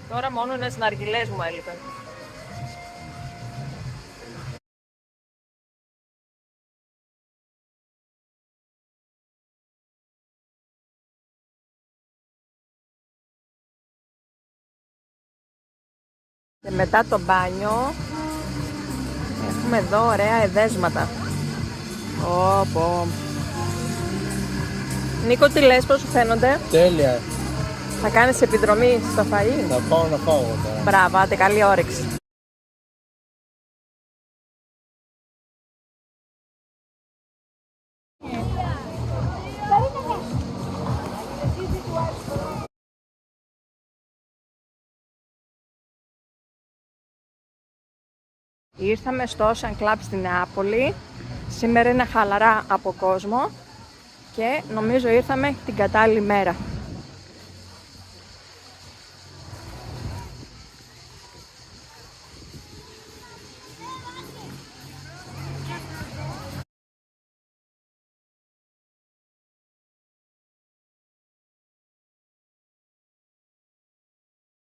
Τώρα μόνο ένας ναργιλές μου έλειπε. Και μετά το μπάνιο έχουμε εδώ ωραία εδέσματα. Ωπω. Νίκο, τι λες, πώς σου φαίνονται? Τέλεια. Θα κάνεις επιδρομή στο φαΐ? Θα πάω να φάω τώρα. Μπράβο, άντε, καλή όρεξη. Ήρθαμε στο Ocean Club στην Νεάπολη. Σήμερα είναι χαλαρά από κόσμο και νομίζω ήρθαμε την κατάλληλη μέρα.